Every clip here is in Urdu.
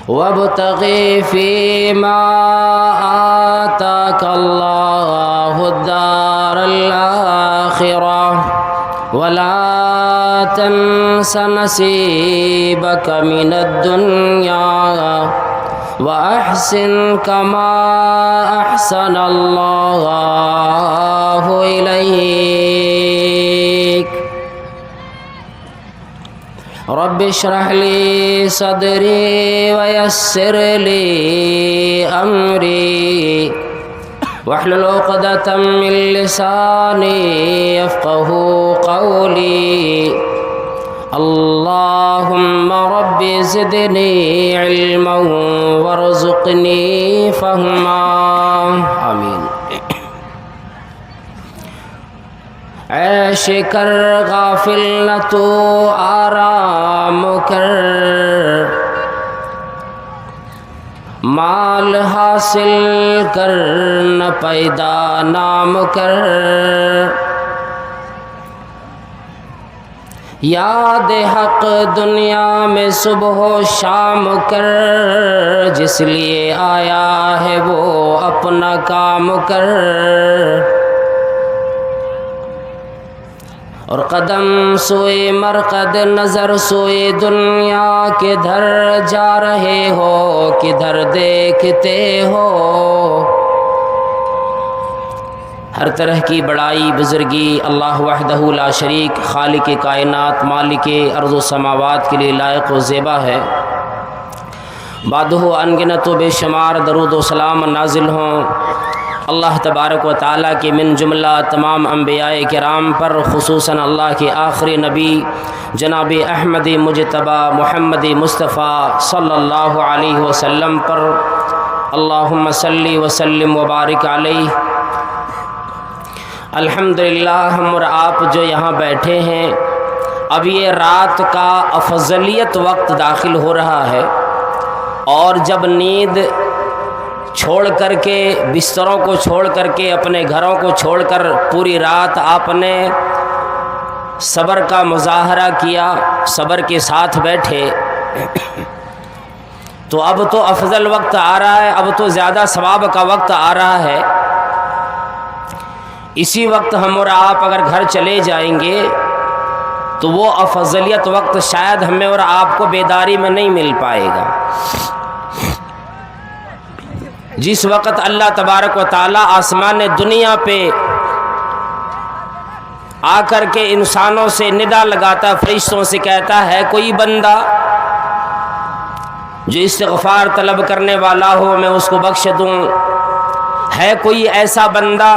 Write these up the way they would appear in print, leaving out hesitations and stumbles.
وابتغ فيما آتاك الله الدار الآخرة ولا تنس نصيبك من الدنيا وأحسن كما أحسن الله إليك رب اشرح لي صدري ويسر لي أمري واحلل عقدة من لساني يفقه قولي اللهم رب زدني علما وارزقني فهما آمین۔ عیش کر غافل نہ تو آرام کر، مال حاصل کر نہ پیدا نام کر، یاد حق دنیا میں صبح و شام کر، جس لیے آیا ہے وہ اپنا کام کر، اور قدم سوئے مرقد نظر سوئے دنیا، کدھر جا رہے ہو کدھر دیکھتے ہو۔ ہر طرح کی بڑائی بزرگی اللہ وحدہ لا شریک خالق کائنات مالک ارض و سماوات کے لیے لائق و زیبا ہے۔ بعدہ انگنت و بے شمار درود و سلام نازل ہوں اللہ تبارک و تعالیٰ کے من جملہ تمام انبیاء کرام پر، خصوصاً اللہ کے آخری نبی جناب احمد مجتبی محمد مصطفیٰ صلی اللہ علیہ وسلم پر، اللہم صلی وسلم وبارک علیہ۔ الحمدللہ ہم اور آپ جو یہاں بیٹھے ہیں، اب یہ رات کا افضلیت وقت داخل ہو رہا ہے، اور جب نیند چھوڑ کر کے بستروں کو چھوڑ کر کے اپنے گھروں کو چھوڑ کر پوری رات آپ نے صبر کا مظاہرہ کیا، صبر کے ساتھ بیٹھے، تو اب تو افضل وقت آ رہا ہے، اب تو زیادہ ثواب کا وقت آ رہا ہے۔ اسی وقت ہم اور آپ اگر گھر چلے جائیں گے تو وہ افضلیت وقت شاید ہمیں اور آپ کو بیداری میں نہیں مل پائے گا۔ جس وقت اللہ تبارک و تعالیٰ آسمان دنیا پہ آ کر کے انسانوں سے ندا لگاتا، فرشتوں سے کہتا ہے کوئی بندہ جو استغفار طلب کرنے والا ہو میں اس کو بخش دوں، ہے کوئی ایسا بندہ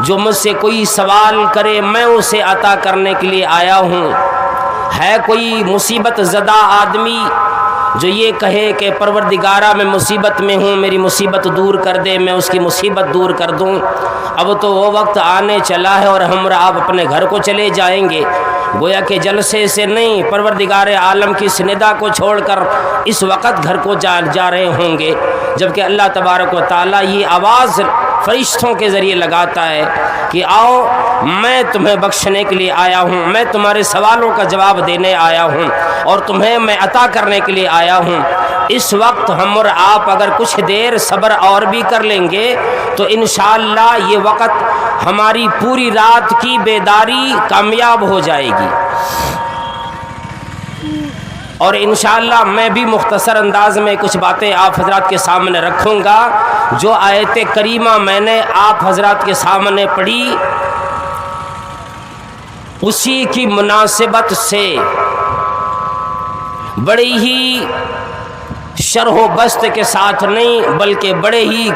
جو مجھ سے کوئی سوال کرے میں اسے عطا کرنے کے لیے آیا ہوں، ہے کوئی مصیبت زدہ آدمی جو یہ کہے کہ پروردگارہ میں مصیبت میں ہوں میری مصیبت دور کر دے، میں اس کی مصیبت دور کر دوں۔ اب تو وہ وقت آنے چلا ہے اور ہم آپ اپنے گھر کو چلے جائیں گے، گویا کہ جلسے سے نہیں، پروردگار عالم کی سندا کو چھوڑ کر اس وقت گھر کو جا رہے ہوں گے، جبکہ اللہ تبارک و تعالیٰ یہ آواز فرشتوں کے ذریعے لگاتا ہے کہ آؤ میں تمہیں بخشنے کے لیے آیا ہوں، میں تمہارے سوالوں کا جواب دینے آیا ہوں، اور تمہیں میں عطا کرنے کے لیے آیا ہوں۔ اس وقت ہم اور آپ اگر کچھ دیر صبر اور بھی کر لیں گے تو انشاءاللہ یہ وقت ہماری پوری رات کی بیداری کامیاب ہو جائے گی، اور انشاءاللہ میں بھی مختصر انداز میں کچھ باتیں آپ حضرات کے سامنے رکھوں گا۔ جو آیت کریمہ میں نے آپ حضرات کے سامنے پڑھی اسی کی مناسبت سے بڑی ہی شرح و بسط کے ساتھ نہیں بلکہ بڑے ہی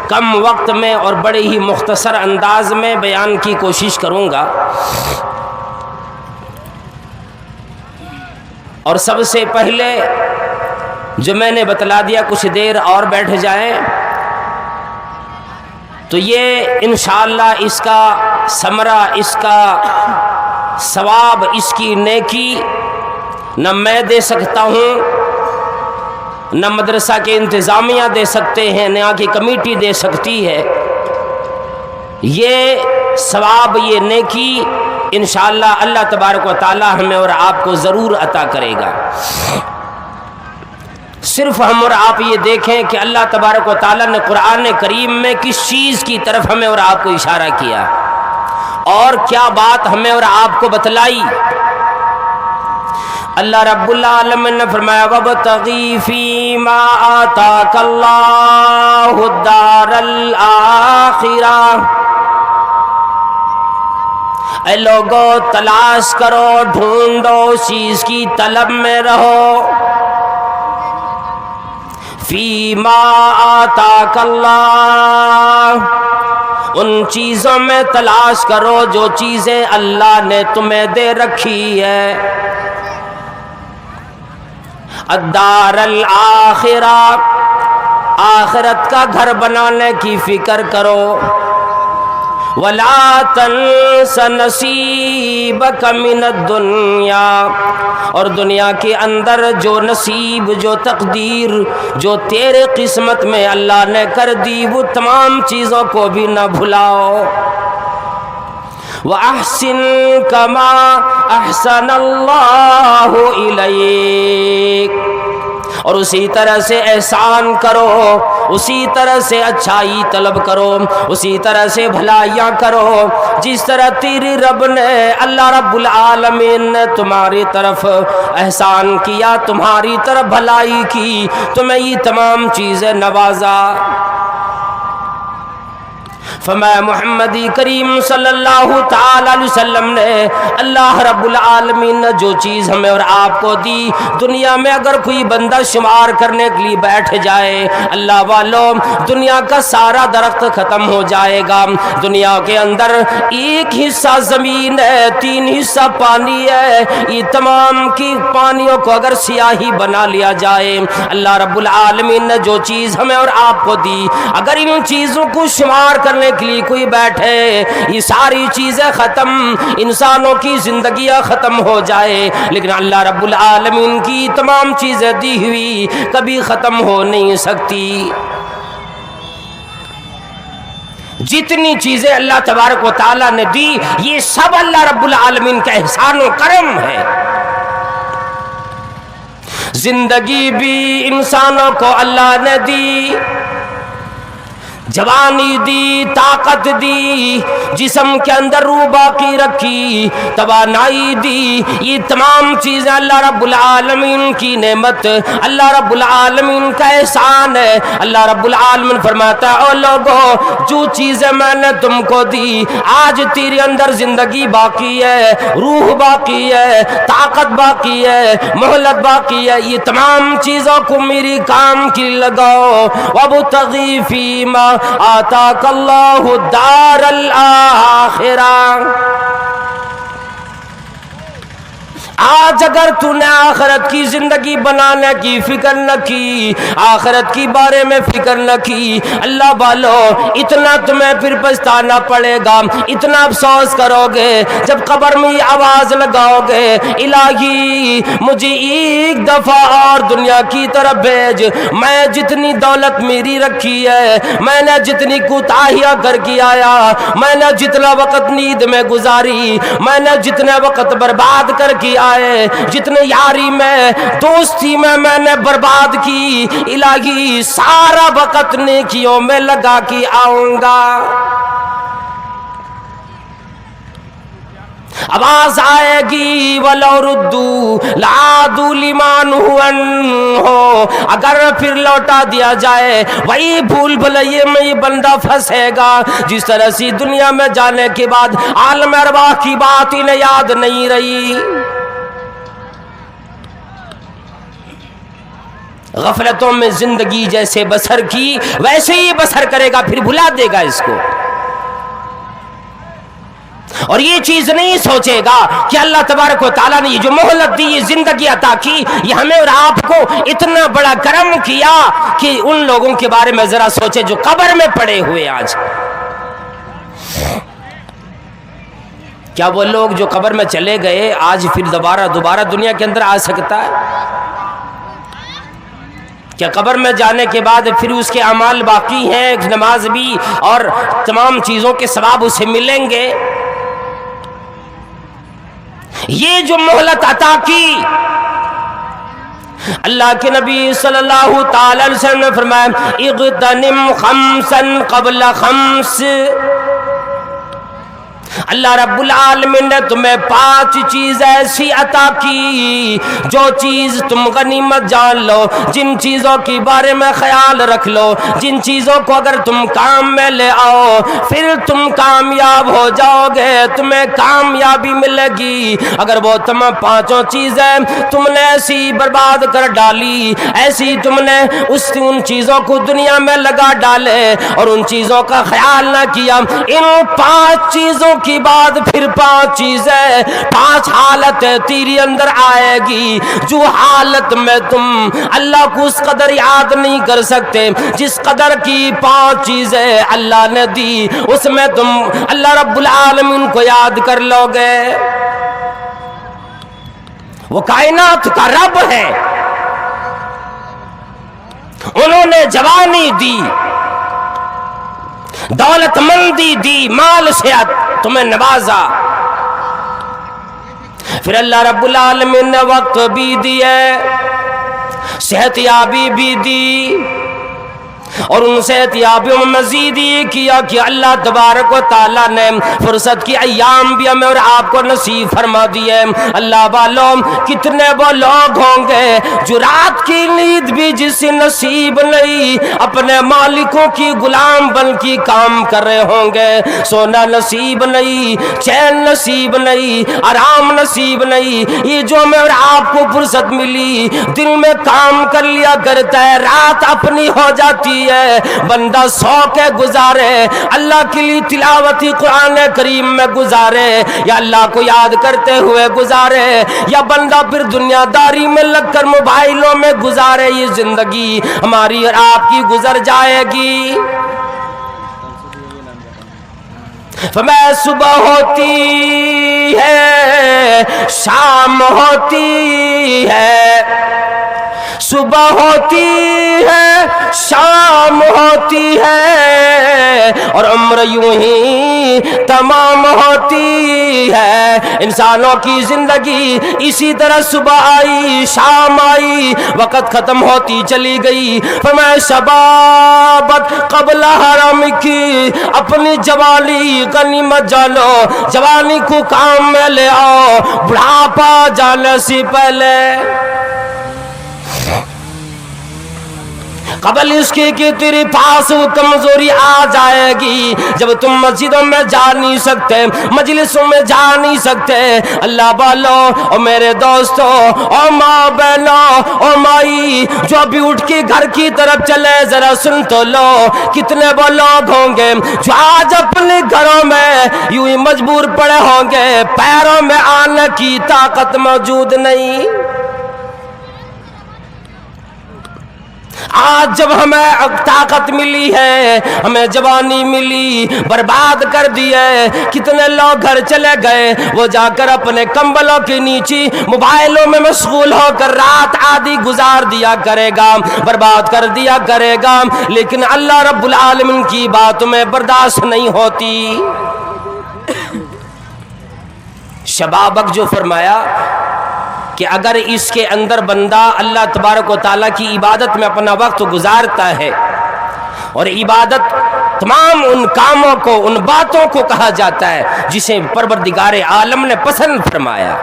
کم وقت میں اور بڑے ہی مختصر انداز میں بیان کی کوشش کروں گا۔ اور سب سے پہلے جو میں نے بتلا دیا کچھ دیر اور بیٹھ جائیں تو یہ انشاءاللہ اس کا ثمرہ، اس کا ثواب، اس کی نیکی نہ میں دے سکتا ہوں، نہ مدرسہ کے انتظامیہ دے سکتے ہیں، نہ کی کمیٹی دے سکتی ہے۔ یہ ثواب، یہ نیکی انشاءاللہ اللہ تبارک و تعالی ہمیں اور آپ کو ضرور عطا کرے گا۔ صرف ہم اور آپ یہ دیکھیں کہ اللہ تبارک و تعالیٰ نے قرآن کریم میں کس چیز کی طرف ہمیں اور آپ کو اشارہ کیا اور کیا بات ہمیں اور آپ کو بتلائی۔ اللہ رب العالمین نے فرمایا وَابْتَغِ فِيمَا آتَاكَ اللَّهُ الدَّارَ الْآخِرَةَ، اے لوگو تلاش کرو، ڈھونڈو، اس چیز کی طلب میں رہو۔ فیما آتاک اللہ، ان چیزوں میں تلاش کرو جو چیزیں اللہ نے تمہیں دے رکھی ہے۔ الدار الآخرہ، آخرت کا گھر بنانے کی فکر کرو۔ وَلَا تَنْسَ نَصِيبَكَ مِنَ الدُّنْيَا، اور دنیا کے اندر جو نصیب، جو تقدیر، جو تیرے قسمت میں اللہ نے کر دی، وہ تمام چیزوں کو بھی نہ بھلاؤ۔ وَأَحْسِن كَمَا أَحْسَنَ اللَّهُ إِلَيْكَ، اور اسی طرح سے احسان کرو، اسی طرح سے اچھائی طلب کرو، اسی طرح سے بھلائیاں کرو جس طرح تیری رب نے، اللہ رب العالمین نے تمہاری طرف احسان کیا، تمہاری طرف بھلائی کی، تمہیں یہ تمام چیزیں نوازا۔ فرمایا محمدی کریم صلی اللہ تعالی علیہ وسلم نے، اللہ رب العالمین نے جو چیز ہمیں اور آپ کو دی، دنیا میں اگر کوئی بندہ شمار کرنے کے لیے بیٹھ جائے، اللہ والوں، دنیا کا سارا درخت ختم ہو جائے گا۔ دنیا کے اندر ایک حصہ زمین ہے، 3 حصہ پانی ہے، یہ تمام کی پانیوں کو اگر سیاہی بنا لیا جائے، اللہ رب العالمین نے جو چیز ہمیں اور آپ کو دی، اگر ان چیزوں کو شمار کرنے کے لیے کوئی بیٹھے، یہ ساری چیزیں ختم، انسانوں کی زندگیاں ختم ہو جائے، لیکن اللہ رب العالمین کی تمام چیزیں دی ہوئی کبھی ختم ہو نہیں سکتی۔ جتنی چیزیں اللہ تبارک و تعالیٰ نے دی، یہ سب اللہ رب العالمین کا احسان و کرم ہے۔ زندگی بھی انسانوں کو اللہ نے دی، جوانی دی، طاقت دی، جسم کے اندر روح باقی رکھی، توانائی دی، یہ تمام چیزیں اللہ رب العالمین کی نعمت، اللہ رب العالمین کا احسان ہے۔ اللہ رب العالمین فرماتا ہے، او لوگو، جو چیزیں میں نے تم کو دی، آج تیرے اندر زندگی باقی ہے، روح باقی ہے، طاقت باقی ہے، مہلت باقی ہے، یہ تمام چیزوں کو میری کام کی لگاؤ۔ وَابْتَغِ فِيمَا آتاک اللہ الدار الآخرہ، آج اگر تو نے آخرت کی زندگی بنانے کی فکر نہ کی، آخرت کی بارے میں فکر نہ کی، اللہ بالو، اتنا تمہیں پھر پچھتانا پڑے گا، اتنا افسوس کرو گے جب قبر میں آواز لگاؤ گے، الہی مجھے ایک دفعہ اور دنیا کی طرف بھیج، میں جتنی دولت میری رکھی ہے، میں نے جتنی کوتاہیاں کر کے آیا، میں نے جتنا وقت نیند میں گزاری، میں نے جتنے وقت برباد کر کے آئے، جتنے یاری میں، دوستی میں نے برباد کی، الہی سارا وقت نیکیوں میں لگا کے آؤں گا۔ آواز آئے گی وَلَوْ رُدُّوا لَعَادُوا لِمَا نُهُوا عَنْهُ، اگر پھر لوٹا دیا جائے وہی بھول بھلائیے میں یہ بندہ پھنسے گا، جس طرح سے دنیا میں جانے کے بعد عالم ارواح کی بات انہیں یاد نہیں رہی، غفلتوں میں زندگی جیسے بسر کی ویسے ہی بسر کرے گا، پھر بھلا دے گا اس کو، اور یہ چیز نہیں سوچے گا کہ اللہ تبارک و تعالیٰ نے یہ جو مہلت دی، یہ زندگی عطا کی، یہ ہمیں اور آپ کو اتنا بڑا کرم کیا کہ ان لوگوں کے بارے میں ذرا سوچے جو قبر میں پڑے ہوئے آج۔ کیا وہ لوگ جو قبر میں چلے گئے آج پھر دوبارہ دنیا کے اندر آ سکتا ہے؟ کیا قبر میں جانے کے بعد پھر اس کے اعمال باقی ہیں، نماز بھی اور تمام چیزوں کے ثواب اسے ملیں گے؟ یہ جو مہلت عطا کی، اللہ کے نبی صلی اللہ تعالی علیہ وسلم نے فرمایا اغتنم خمسا قبل خمس، اللہ رب العالمین نے تمہیں 5 چیز ایسی عطا کی جو چیز تم غنیمت جان لو، جن چیزوں کے بارے میں خیال رکھ لو، جن چیزوں کو اگر تم کام میں لے آؤ پھر تم کامیاب ہو جاؤ گے، تمہیں کامیابی ملے گی۔ اگر وہ تم 5 چیزیں تم نے ایسی برباد کر ڈالی، ایسی تم نے ان چیزوں کو دنیا میں لگا ڈالے اور ان چیزوں کا خیال نہ کیا، ان 5 چیزوں کی بعد پھر 5 چیزیں، 5 حالتیں تیری اندر آئے گی، جو حالت میں تم اللہ کو اس قدر یاد نہیں کر سکتے جس قدر کی 5 چیزیں اللہ نے دی، اس میں تم اللہ رب العالمین کو یاد کر لو گے۔ وہ کائنات کا رب ہے، انہوں نے جوانی دی، دولت مندی دی، مال صحت تمہیں نوازا، پھر اللہ رب العالمین نے وقت بھی دیے، صحت یابی بھی دی، اور ان صحت یابیوں میں مزید یہ کیا کہ اللہ تبارک و تعالیٰ نے فرصت کی ایام بھی ہمیں اور آپ کو نصیب فرما دیے۔ اللہ والوں کتنے وہ لوگ ہوں گے جو رات کی نیند بھی جسے نصیب نہیں، اپنے مالکوں کی غلام بن کے کام کر رہے ہوں گے، سونا نصیب نہیں، چین نصیب نہیں، آرام نصیب نہیں۔ یہ جو ہمیں اور آپ کو فرصت ملی، دن میں کام کر لیا کرتا ہے، رات اپنی ہو جاتی ہے، بندہ سو کے گزارے، اللہ کے لیے تلاوتی قرآن کریم میں گزارے، یا اللہ کو یاد کرتے ہوئے گزارے، یا بندہ پھر دنیا داری میں لگ کر موبائلوں میں گزارے، یہ زندگی ہماری اور آپ کی گزر جائے گی۔ فرمایا صبح ہوتی ہے شام ہوتی ہے، صبح ہوتی ہے شام ہوتی ہے، اور عمر یوں ہی تمام ہوتی ہے۔ انسانوں کی زندگی اسی طرح صبح آئی شام آئی، وقت ختم ہوتی چلی گئی۔ فرمایا شبابت قبل حرم کی، اپنی جوانی غنیمت جانو، جوانی کو کام میں لے آؤ، بڑھاپا جانے سے پہلے، قبل اس کے کہ تیرے پاس وہ کمزوری آ جائے گی جب تم مسجدوں میں جا نہیں سکتے، مجلسوں میں جا نہیں سکتے۔ اللہ والوں اور میرے دوستوں اور ماں بہنوں اور مائی جو ابھی اٹھ کے گھر کی طرف چلے، ذرا سن تو لو، کتنے وہ لوگ ہوں گے جو آج اپنے گھروں میں یوں ہی مجبور پڑے ہوں گے، پیروں میں آنے کی طاقت موجود نہیں۔ آج جب ہمیں طاقت ملی ہے، ہمیں جوانی ملی، برباد کر دیے، کتنے لوگ گھر چلے گئے، وہ جا کر اپنے کمبلوں کے نیچے موبائلوں میں مشغول ہو کر رات آدھی گزار دیا کرے گا، برباد کر دیا کرے گا، لیکن اللہ رب العالمین کی بات میں برداشت نہیں ہوتی۔ شبابک جو فرمایا کہ اگر اس کے اندر بندہ اللہ تبارک و تعالیٰ کی عبادت میں اپنا وقت گزارتا ہے، اور عبادت تمام ان کاموں کو، ان باتوں کو کہا جاتا ہے جسے پروردگار عالم نے پسند فرمایا۔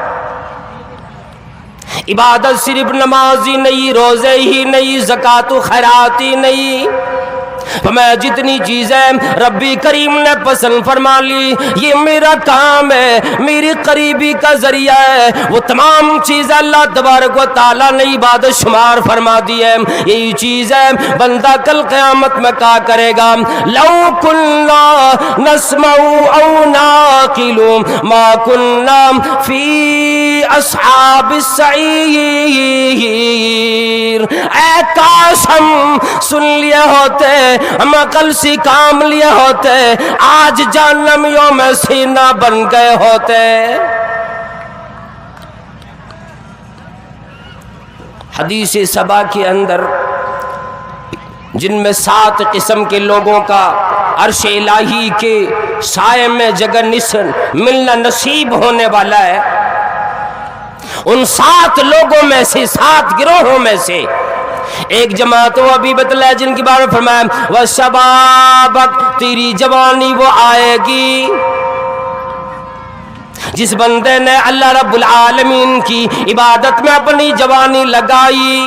عبادت صرف نماز ہی نہیں، روزے ہی نہیں، زکوٰۃ و خیرات ہی نہیں، میں جتنی چیزیں ربی کریم نے پسند فرما لی، یہ میرا کام ہے، میری قریبی کا ذریعہ ہے، وہ تمام چیزیں اللہ تبارک و تعالیٰ نے عبادت شمار فرما دی ہے۔ یہی چیزیں بندہ کل قیامت میں کہا کرے گا، لو کننا نسمع او ناقل ما کننا فی اصحاب السعیر، اے کاش ہم سن لیے ہوتے، ہم عقل سے کام لیے ہوتے، آج جہنمیوں میں سینہ بن گئے ہوتے۔ حدیث سبا کے اندر جن میں 7 قسم کے لوگوں کا عرش الہی کے سائے میں جگہ ملنا نصیب ہونے والا ہے، ان 7 لوگوں میں سے 7 گروہوں میں سے ایک جماعت وہ ابھی بتلایا جن کے بارے میں فرمایا وَشَبَابَک، تیری جوانی وہ آئے گی جس بندے نے اللہ رب العالمین کی عبادت میں اپنی جوانی لگائی،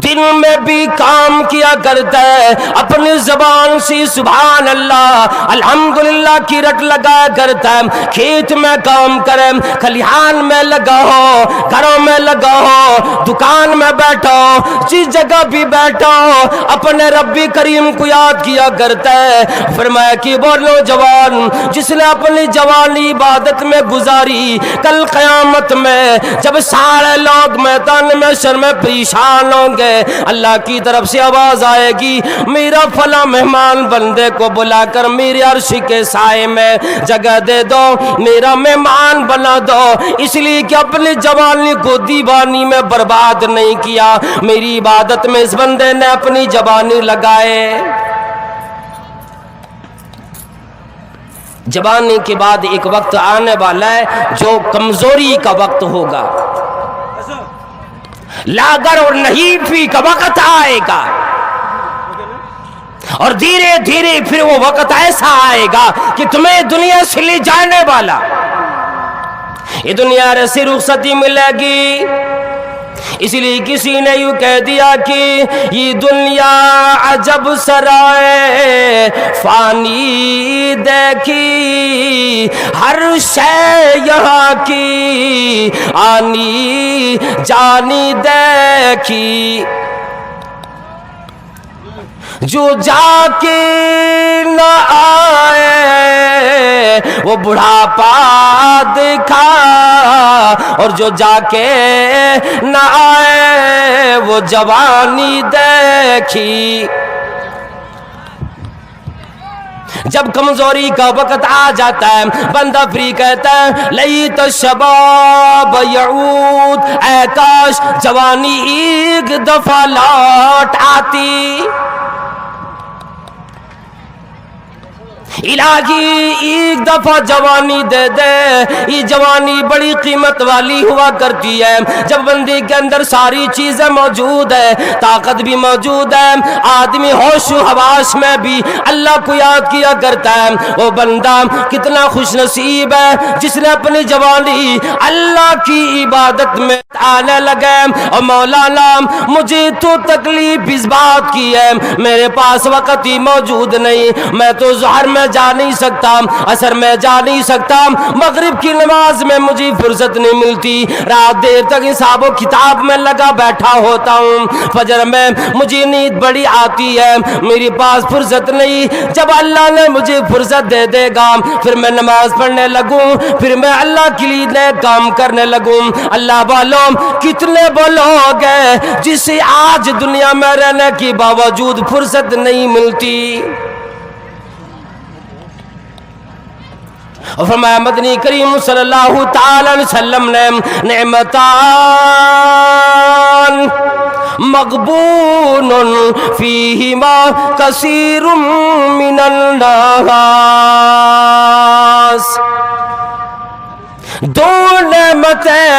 دن میں بھی کام کیا کرتا ہے، اپنی زبان سے سبحان اللہ الحمدللہ کی رٹ لگایا کرتا ہے، کھیت میں کام کرے، کھلیہان میں لگا ہو، گھروں میں لگا ہو، دکان میں بیٹھا ہو، جس جگہ بھی بیٹھا ہو، اپنے رب کریم کو یاد کیا کرتا ہے۔ فرمایا کہ وہ نوجوان جس نے اپنی جوانی عبادت میں گزاری، کل قیامت میں جب سارے لوگ میدان محشر میں پریشان ہوں گے، اللہ کی طرف سے آواز آئے گی میرا فلاں مہمان بندے کو بلا کر میرے عرش کے سائے میں جگہ دے دو، میرا مہمان بنا دو، اس لیے کہ اپنی جوانی کو دیوانی میں برباد نہیں کیا، میری عبادت میں اس بندے نے اپنی جوانی لگائے۔ جوانی کے بعد ایک وقت آنے والا ہے جو کمزوری کا وقت ہوگا، لاغر اور نحیفی کا وقت آئے گا، اور دھیرے دھیرے پھر وہ وقت ایسا آئے گا کہ تمہیں دنیا سے لے جانے والا، یہ دنیا سے رخصتی ملے گی۔ اس لیے کسی نے یوں کہہ دیا کہ یہ دنیا عجب سرائے فانی دیکھی، ہر شے یہاں کی آنی جانی دیکھی، جو جا کے نہ آئے وہ بڑھاپا دکھا، اور جو جا کے نہ آئے وہ جوانی دیکھی۔ جب کمزوری کا وقت آ جاتا ہے بندہ فری کہتا ہے لیت الشباب یعود، اے کاش جوانی ایک دفعہ لوٹ آتی، الہی ایک دفعہ جوانی دے دے۔ یہ جوانی بڑی قیمت والی ہوا کرتی ہے جب بندے کے اندر ساری چیزیں موجود ہے، طاقت بھی موجود ہے، آدمی ہوش و حواس میں بھی اللہ کو یاد کیا کرتا ہے۔ وہ بندہ کتنا خوش نصیب ہے جس نے اپنی جوانی اللہ کی عبادت میں آنے لگے۔ اور مولانا مجھے تو تکلیف اس بات کی ہے میرے پاس وقت ہی موجود نہیں، میں تو ظہر میں جا نہیں سکتا، عصر میں جا نہیں سکتا، مغرب کی نماز میں مجھے فرصت نہیں ملتی، رات دیر تک حساب و کتاب میں لگا بیٹھا ہوتا ہوں، فجر میں مجھے نیند بڑی آتی ہے، میرے پاس فرصت نہیں۔ جب اللہ نے مجھے فرصت دے دے گا پھر میں نماز پڑھنے لگوں، پھر میں اللہ کے لیے نئے کام کرنے لگوں۔ اللہ والوں کتنے وہ لوگ ہیں جسے آج دنیا میں رہنے کے باوجود فرصت نہیں ملتی۔ اور فرمایا مدنی کریم صلی اللہ تعالی علیہ وسلم نے نعمتان مغبون فیہما کثیر من الناس، دو نعمتیں